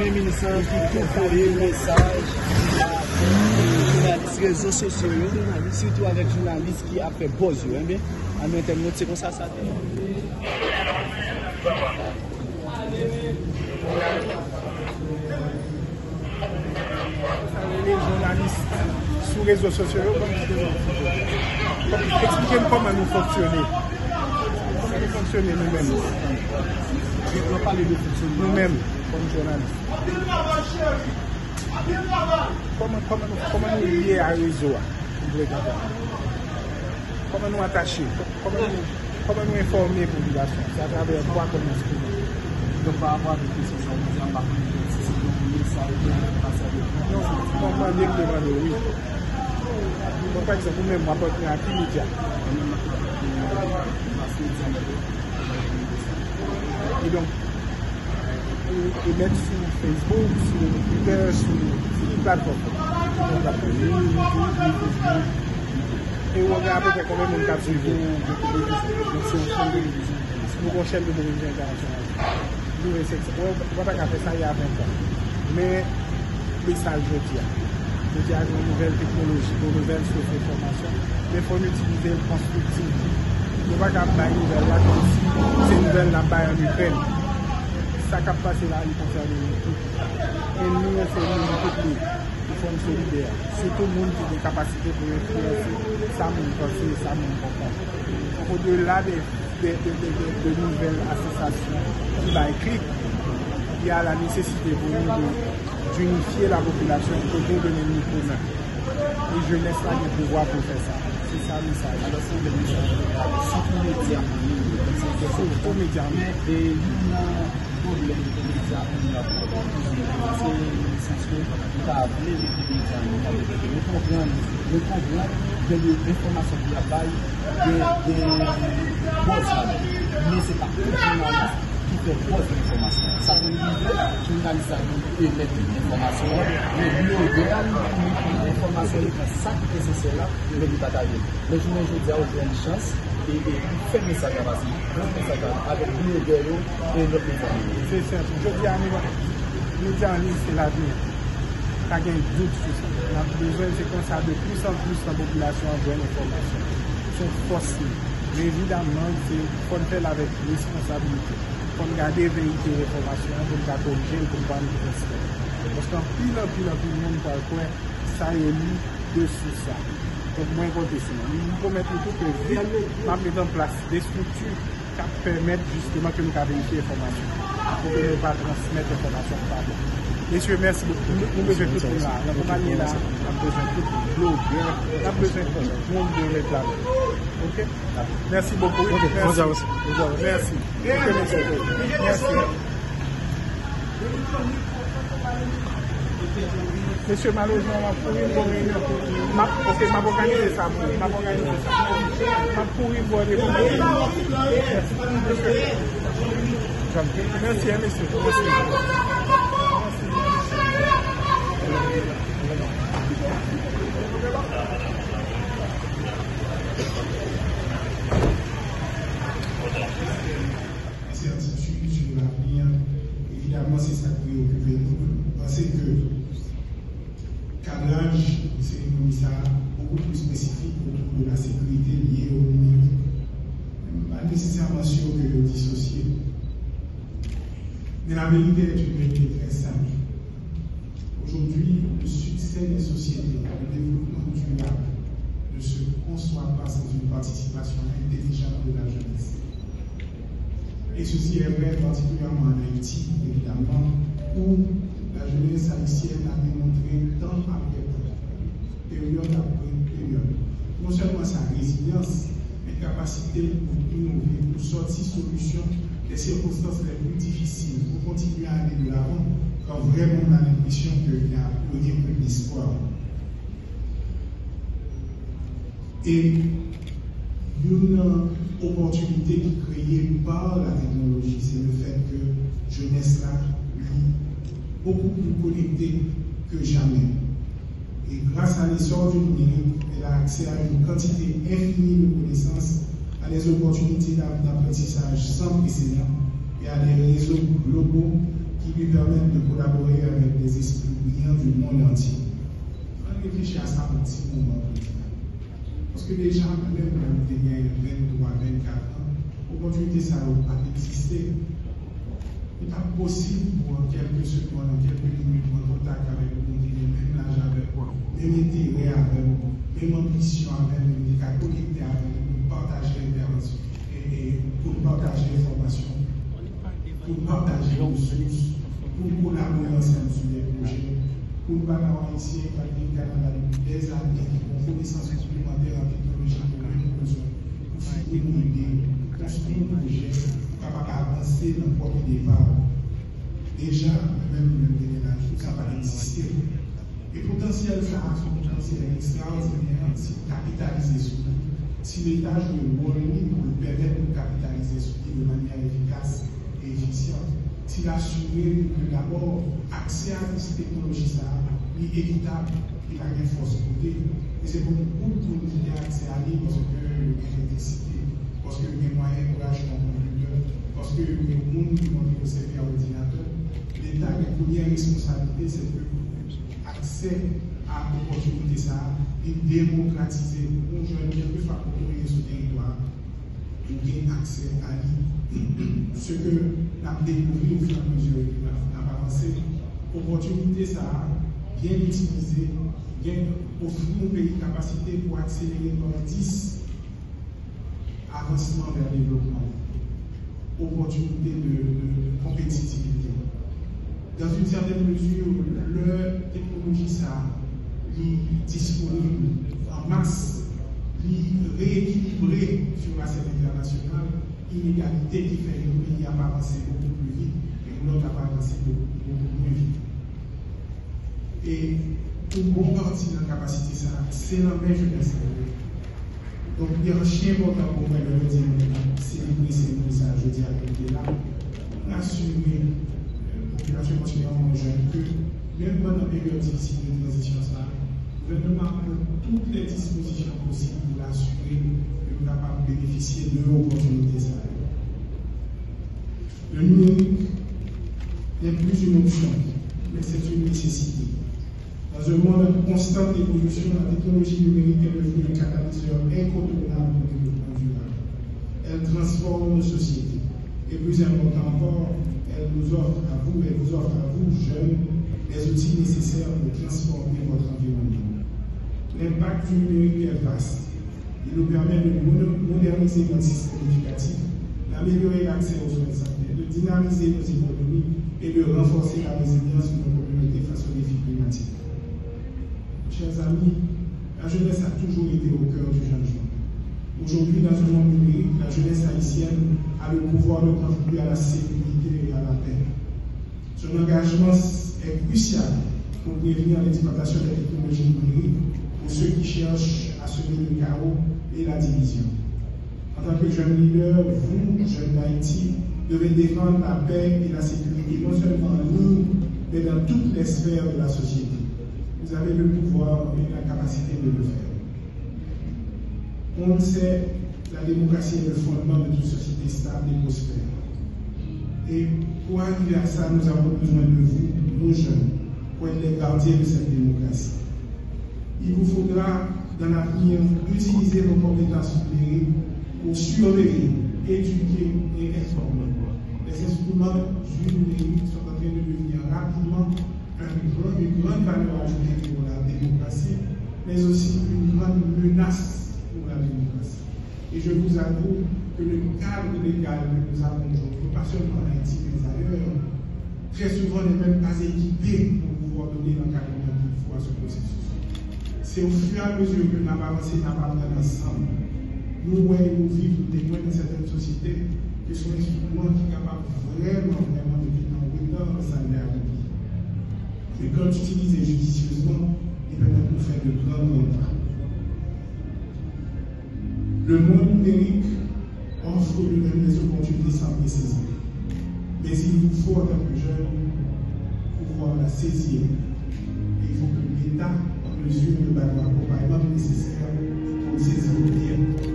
Premier ministre qui envoyé un message à journalistes réseaux sociaux, surtout avec les journalistes qui a fait pause. En internaute, c'est comme ça. Les journalistes sur les réseaux sociaux, expliquez-nous comment nous fonctionnons. Comment nous fonctionnons nous-mêmes. On va parler de fonctionner nous-mêmes comme journalistes. Comment nous lier à réseau? Comment nous attacher? Comment nous informer la population? C'est à travers quoi qu'on exprime. Donc par rapport à des questions, ça veut dire par contre, si c'est donc ça veut dire passer avec. Non, comment dire demander oui. Donc, par exemple, vous-même, vous apportez à qui média? Et donc, et mettre sur Facebook, sur Twitter, sur une plateforme. Et on regarde peut-être combien de monde qui suivi. C'est une chaîne de télévision internationale. On va pas faire ça il y a 20 ans. Mais le message je dis. Je dis à une nouvelle technologie, une nouvelle source d'information. Mais il faut l'utiliser constructivement. On ne va pas faire une nouvelle là comme si c'est une nouvelle là-bas en Ukraine. Ça qui a passé là, il concerne tout. Et nous, c'est nous tous qui sommes solidaires. C'est tout le monde qui a des capacités pour influencer ça, mon pensée, ça, mon comprendre. Au-delà de nouvelles associations qui va écrire, il y a la nécessité pour nous d'unifier la population autour de l'ennemi commun. Et jeunesse là le pouvoir pour faire ça. C'est ça le message. Alors c'est le message. Surtout médias. Surtout médias. Et problème de médias, c'est ce que nous avons appelé les médias. Nous comprenons de l'information qui a bail des postes. Mais ce n'est pas tout journaliste qui fait poste d'information. Ça veut dire que les journalistes émettent l'information, mais blogueurs qui l'information, c'est ça qui est essentiel là, le partager. Les journalistes ont une chance. Et faire message à passer, avec nous et notre famille. C'est simple. Je dis à nous, en ligne, c'est l'avenir. Pas de doute sur ça. On a besoin, c'est comme ça, de plus en plus la population a besoin d'informations. Ils sont forcés. Mais évidemment, il faut le faire avec responsabilité. Il faut garder vérité et information, pour ne pas corriger, pour ne pas nous respecter. Parce qu'en pile, le monde parle quoi, ça est mis dessous ça. Donc, moins contesté. Nous pouvons mettre tout que vite, mettre en place des structures qui permettent justement que nous vérifier l'information. Pour que nous ne pas transmettre l'information par là. Messieurs, merci beaucoup. Nous besoin de tout le monde là. La compagnie là, on a besoin de tout le monde. On a besoin de tout le monde de réclamer. Ok? Merci beaucoup. Okay. Merci. Merci. Merci. Monsieur, malheureusement, on a pourri une bonne réunion. Ok, je vais organiser ça. Je vais pourri une bonne réunion. Merci, monsieur. Incertitude sur l'avenir, évidemment, c'est ça qui préoccupe nous. Parce que cadrage, c'est un commissariat beaucoup plus spécifique autour de la sécurité liée au numérique. Pas nécessairement sûr que le dissocier. Mais la vérité est une vérité très simple. Aujourd'hui, le succès des sociétés, le développement durable ne se conçoit pas sans une participation intelligente de la jeunesse. Et ceci est vrai particulièrement en Haïti, évidemment, où la jeunesse haïtienne a démontré temps après temps, période après période, non seulement sa résilience, mais capacité pour innover, pour sortir solution des circonstances les plus difficiles, pour continuer à aller de l'avant, quand vraiment on a l'impression qu'il y a peu d'espoir. Et une opportunité qui est créée par la technologie, c'est le fait que jeunesse là, beaucoup plus connectée que jamais. Et grâce à l'essor du numérique, elle a accès à une quantité infinie de connaissances, à des opportunités d'apprentissage sans précédent et à des réseaux globaux qui lui permettent de collaborer petit moment politique. Parce que déjà, même quand vous avez 23, 24 ans, l'opportunité, ça n'a pas existé. Il n'est pas possible pour quelques secondes, en quelques minutes, en contact avec le continent, même l'âge avec vous, même intérêt avec vous, même ambition avec vous, même connecter avec vous, pour partager l'intervention et pour partager l'information, pour partager les ressources, pour collaborer ensemble sur des projets, pour nous avoir ici, par le Canada depuis des années, qui ont connaissance supplémentaire en technologie pour nous besoin, pour finir une idée, pour construire un projet, capable d'avancer dans le premier départ. Déjà, même le déménage, tout ça va exister. Et le potentiel, ça a son potentiel extraordinaire si capitaliser sur lui. Si l'État joue le bon rôle pour le permettre de capitaliser sur lui de manière efficace et efficiente, s'il assure que d'abord, accès à ces technologies, ça est équitable, il a une force côté. Et c'est pour nous pour nous donner accès à lui parce que l'électricité, parce que les moyens pour acheter un computer, parce que le monde qui m'a fait servir à l'ordinateur, l'État a une première responsabilité, c'est que accès à l'opportunité, ça, et démocratiser pour jeunes, quel que soit le sur le territoire, pour gagner accès à lui. Ce que l'on a découvert au fur et à mesure que l'on a avancé, l'opportunité, ça, bien utilisée, bien offrir au pays capacité pour accélérer par 10 avancement vers le développement, opportunité de compétitivité. Dans une certaine mesure, leur technologie, ça, est disponible en masse, rééquilibré sur la scène internationale, inégalité qui fait que le pays a avancé beaucoup plus vite et l'autre a avancé beaucoup moins vite. Et pour bon partie de la capacité, ça, c'est la même jeunesse. Donc, il y a un chien important pour moi de dire, c'est ça, je dis à côté là, assurer la population particulièrement jeune que, même pendant la période difficile de transition, ça, le gouvernement prend toutes les dispositions possibles pour assurer que nous sommes capables de bénéficier de l'opportunité. Le numérique n'est plus une option, mais c'est une nécessité. Dans un monde de constante évolution, la technologie numérique est devenue un catalyseur incontournable pour le développement durable. Elle transforme nos sociétés. Et plus important encore, elle vous offre à vous, jeunes, les outils nécessaires pour transformer votre environnement. L'impact du numérique est vaste. Il nous permet de moderniser notre système éducatif, d'améliorer l'accès aux soins de santé, de dynamiser nos économies et de renforcer la résilience de nos communautés face aux défis climatiques. Chers amis, la jeunesse a toujours été au cœur du changement. Aujourd'hui, dans un monde numérique, la jeunesse haïtienne a le pouvoir de contribuer à la sécurité et à la paix. Son engagement est crucial pour prévenir l'exploitation des technologies numériques pour ceux qui cherchent à semer le chaos et la division. En tant que jeune leader, vous, jeunes d'Haïti, devez défendre la paix et la sécurité, non seulement en nous, mais dans toutes les sphères de la société. Vous avez le pouvoir et la capacité de le faire. On le sait, la démocratie est le fondement de toute société stable et prospère. Et pour arriver à ça, nous avons besoin de vous, nos jeunes, pour être les gardiens de cette démocratie. Il vous faudra, dans l'avenir, utiliser vos compétences numériques pour surveiller, éduquer et informer. Les instruments du numérique sont en train de devenir rapidement une grande valeur ajoutée pour la démocratie, mais aussi une grande menace pour la démocratie. Et je vous avoue que le cadre légal que nous avons aujourd'hui, pas seulement en Haïti, mais ailleurs, très souvent n'est même pas équipé pour pouvoir donner l'encadrement qu'il faut à ce processus. C'est au fur et à mesure que nous avons avancé, nous avons avancé ensemble. Nous voyons vivre témoins de certaines sociétés qui sont instruments qui sont capables vraiment de vivre en retard dans sa vie. Et quand utilisé judicieusement, il va nous faire de grands pas. Le monde numérique offre lui-même des opportunités sans préciser. Mais il vous faut, en tant que jeune, pouvoir la saisir. Et il faut que l'État mesure le accompagnement nécessaire pour saisir bien.